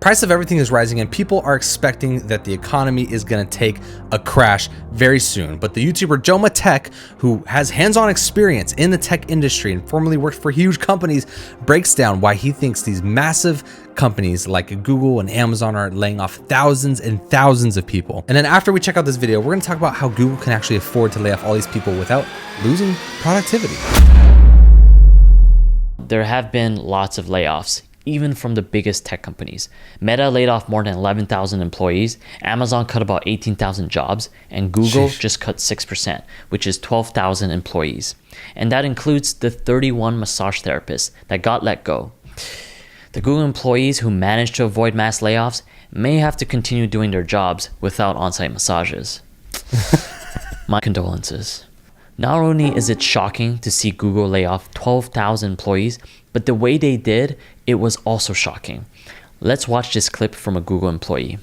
Price of everything is rising and people are expecting that the economy is going to take a crash very soon. But the YouTuber Joma Tech, who has hands-on experience in the tech industry and formerly worked for huge companies, breaks down why he thinks these massive companies like Google and Amazon are laying off thousands and thousands of people. And then after we check out this video, we're going to talk about how Google can actually afford to lay off all these people without losing productivity. There have been lots of layoffs, even from the biggest tech companies. Meta laid off more than 11,000 employees, Amazon cut about 18,000 jobs, and Google just cut 6%, which is 12,000 employees. And that includes the 31 massage therapists that got let go. The Google employees who managed to avoid mass layoffs may have to continue doing their jobs without on-site massages. My condolences. Not only is it shocking to see Google lay off 12,000 employees, but the way they did, it was also shocking. Let's watch this clip from a Google employee.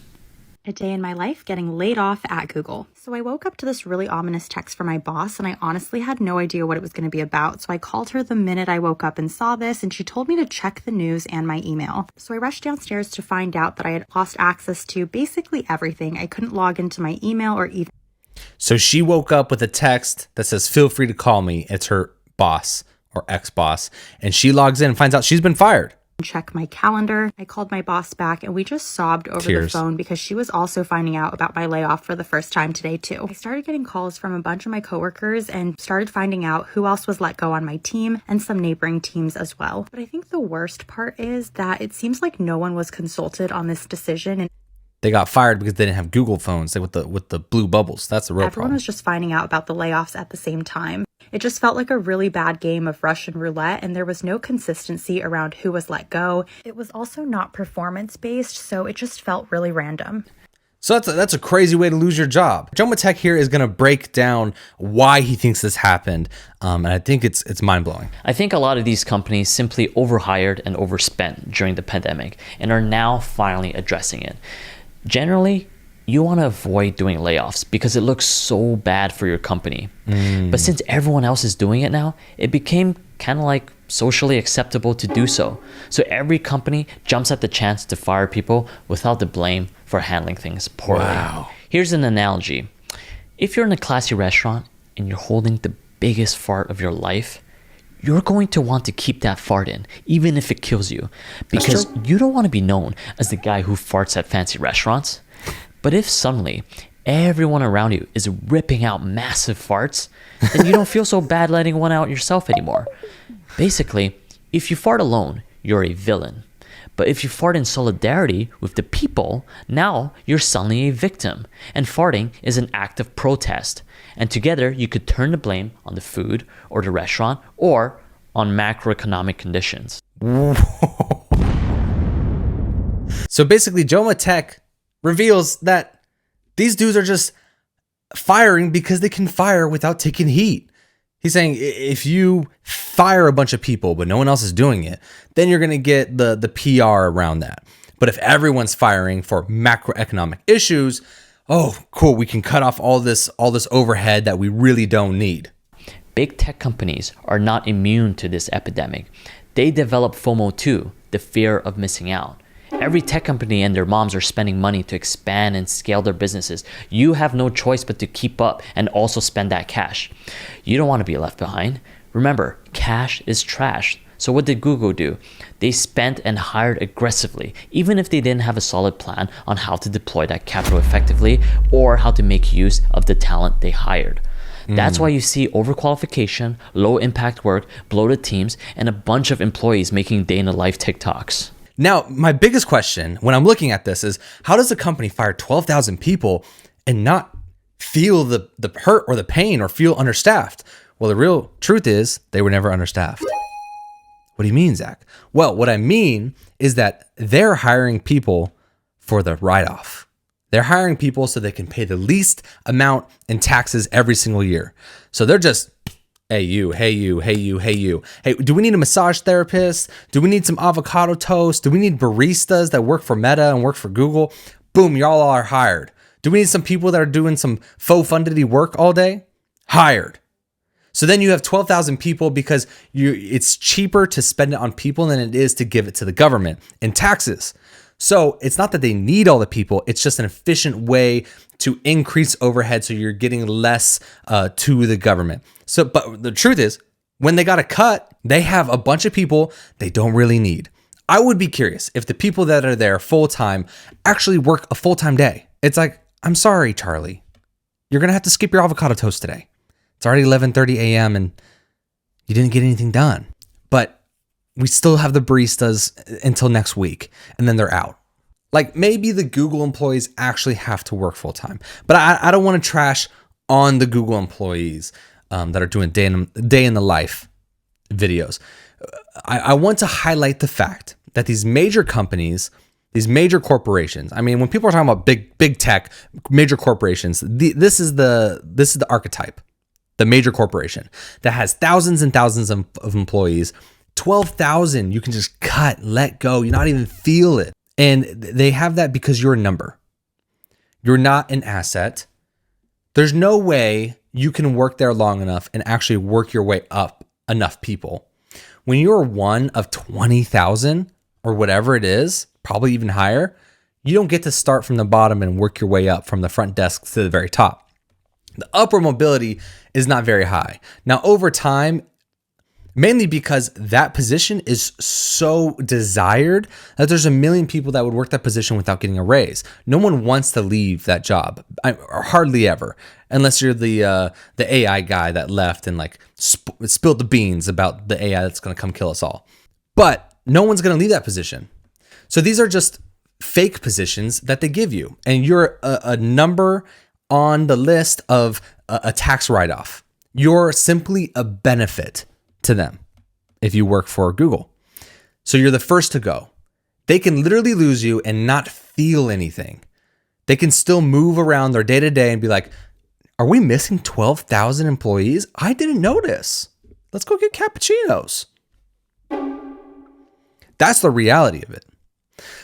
A day in my life getting laid off at Google. So I woke up to this really ominous text from my boss, and I honestly had no idea what it was going to be about. So I called her the minute I woke up and saw this, and she told me to check the news and my email. So I rushed downstairs to find out that I had lost access to basically everything. I couldn't log into my email or even. So she woke up with a text that says, "Feel free to call me." It's her boss or ex-boss. And she logs in and finds out she's been fired. Check my calendar. I called my boss back and we just sobbed over the phone because she was also finding out about my layoff for the first time today too. I started getting calls from a bunch of my coworkers and started finding out who else was let go on my team and some neighboring teams as well. But I think the worst part is that it seems like no one was consulted on this decision, and they got fired because they didn't have Google phones with the blue bubbles. That's the real problem. Everyone was just finding out about the layoffs at the same time. It just felt like a really bad game of Russian roulette, and there was no consistency around who was let go. It was also not performance-based, so it just felt really random. So that's a crazy way to lose your job. Joma Tech here is going to break down why he thinks this happened, and I think it's mind-blowing. I think a lot of these companies simply overhired and overspent during the pandemic and are now finally addressing it. Generally, you want to avoid doing layoffs because it looks so bad for your company. But since everyone else is doing it now, it became kind of like socially acceptable to do so. So every company jumps at the chance to fire people without the blame for handling things poorly. Wow. Here's an analogy. If you're in a classy restaurant and you're holding the biggest fart of your life, you're going to want to keep that fart in, even if it kills you, because you don't want to be known as the guy who farts at fancy restaurants. But if suddenly everyone around you is ripping out massive farts, then you don't feel so bad letting one out yourself anymore. Basically, if you fart alone, you're a villain. But if you fart in solidarity with the people, now you're suddenly a victim. And farting is an act of protest. And together, you could turn the blame on the food or the restaurant or on macroeconomic conditions. So basically, Joma Tech reveals that these dudes are just firing because they can fire without taking heat. He's saying if you fire a bunch of people, but no one else is doing it, then you're going to get the PR around that. But if everyone's firing for macroeconomic issues, oh, cool, we can cut off all this overhead that we really don't need. Big tech companies are not immune to this epidemic. They develop FOMO too, the fear of missing out. Every tech company and their moms are spending money to expand and scale their businesses. You have no choice but to keep up and also spend that cash. You don't want to be left behind. Remember, cash is trash. So what did Google do? They spent and hired aggressively, even if they didn't have a solid plan on how to deploy that capital effectively or how to make use of the talent they hired. That's why you see overqualification, low impact work, bloated teams, and a bunch of employees making day-in-the-life TikToks. Now, my biggest question when I'm looking at this is, how does a company fire 12,000 people and not feel the hurt or the pain or feel understaffed? Well, the real truth is they were never understaffed. What do you mean, Zach? Well, what I mean is that they're hiring people for the write-off. They're hiring people so they can pay the least amount in taxes every single year. So they're just, hey you, hey you, hey you, hey you. Hey, do we need a massage therapist? Do we need some avocado toast? Do we need baristas that work for Meta and work for Google? Boom, y'all are hired. Do we need some people that are doing some faux fundity work all day? Hired. So then you have 12,000 people because it's cheaper to spend it on people than it is to give it to the government in taxes. So it's not that they need all the people. It's just an efficient way to increase overhead so you're getting less to the government. So, but the truth is, when they got a cut, they have a bunch of people they don't really need. I would be curious if the people that are there full-time actually work a full-time day. It's like, I'm sorry, Charlie. You're going to have to skip your avocado toast today. It's already 11:30 a.m. and you didn't get anything done. But we still have the baristas until next week, and then they're out. Like, maybe the Google employees actually have to work full-time. But I don't want to trash on the Google employees that are doing day in the life videos. I want to highlight the fact that these major companies, these major corporations, I mean, when people are talking about big tech, major corporations, this is the archetype, the major corporation that has thousands and thousands of employees. 12,000 you can just cut, let go, you not even feel it. And they have that because you're a number. You're not an asset. There's no way you can work there long enough and actually work your way up enough people. When you're one of 20,000 or whatever it is, probably even higher, you don't get to start from the bottom and work your way up from the front desk to the very top. The upward mobility is not very high. Now, over time, mainly because that position is so desired that there's a million people that would work that position without getting a raise. No one wants to leave that job, or hardly ever, unless you're the AI guy that left and like spilled the beans about the AI that's going to come kill us all. But no one's going to leave that position. So these are just fake positions that they give you, and you're a number on the list of a tax write-off. You're simply a benefit to them if you work for Google. So you're the first to go. They can literally lose you and not feel anything. They can still move around their day to day and be like, are we missing 12,000 employees? I didn't notice. Let's go get cappuccinos. That's the reality of it.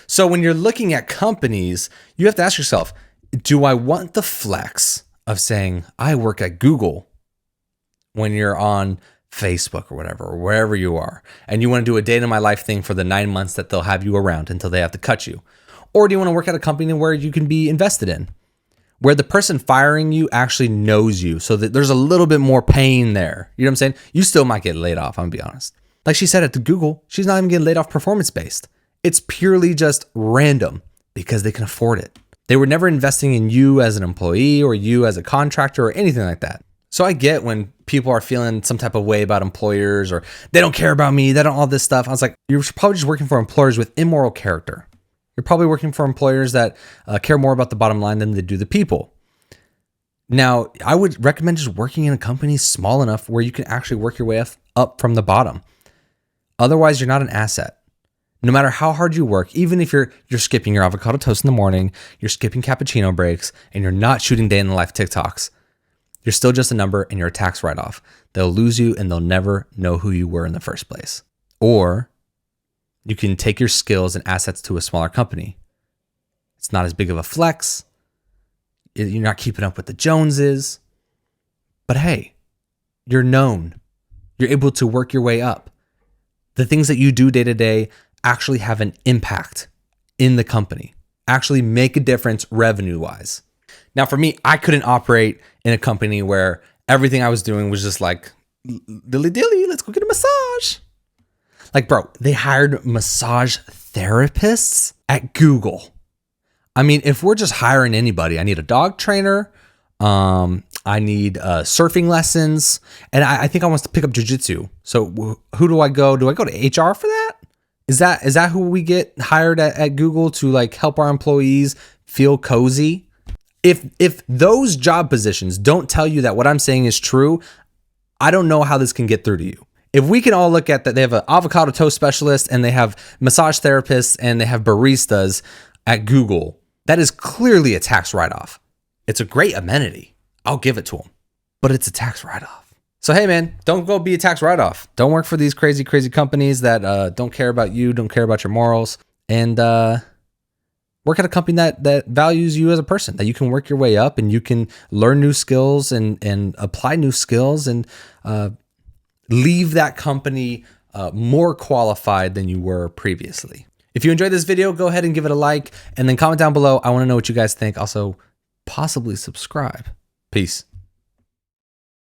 So when you're looking at companies, you have to ask yourself, do I want the flex of saying I work at Google when you're on Facebook or whatever, or wherever you are, and you want to do a day in my life thing for the 9 months that they'll have you around until they have to cut you? Or do you want to work at a company where you can be invested in, where the person firing you actually knows you, so that there's a little bit more pain there? You know what I'm saying? You still might get laid off, I'm gonna be honest. Like she said at the Google, she's not even getting laid off performance-based. It's purely just random because they can afford it. They were never investing in you as an employee or you as a contractor or anything like that. So I get when people are feeling some type of way about employers, or they don't care about me, they don't all this stuff. I was like, you're probably just working for employers with immoral character. You're probably working for employers that care more about the bottom line than they do the people. Now, I would recommend just working in a company small enough where you can actually work your way up from the bottom. Otherwise, you're not an asset. No matter how hard you work, even if you're skipping your avocado toast in the morning, you're skipping cappuccino breaks, and you're not shooting day in the life TikToks, you're still just a number and you're a tax write-off. They'll lose you and they'll never know who you were in the first place. Or you can take your skills and assets to a smaller company. It's not as big of a flex. You're not keeping up with the Joneses. But hey, you're known. You're able to work your way up. The things that you do day to day actually have an impact in the company, actually make a difference revenue-wise. Now, for me, I couldn't operate in a company where everything I was doing was just like, dilly-dilly, let's go get a massage. Like, bro, they hired massage therapists at Google. I mean, if we're just hiring anybody, I need a dog trainer. I need surfing lessons. And I think I want to pick up jujitsu. So who do I go? Do I go to HR for that? Is that who we get hired at Google to like help our employees feel cozy? If those job positions don't tell you that what I'm saying is true, I don't know how this can get through to you. If we can all look at that, they have an avocado toast specialist and they have massage therapists and they have baristas at Google, that is clearly a tax write-off. It's a great amenity. I'll give it to them, but it's a tax write-off. So, hey man, don't go be a tax write-off. Don't work for these crazy companies that don't care about you, don't care about your morals, and work at a company that values you as a person, that you can work your way up and you can learn new skills and apply new skills and leave that company more qualified than you were previously. If you enjoyed this video, go ahead and give it a like and then comment down below. I want to know what you guys think. Also, possibly subscribe. Peace.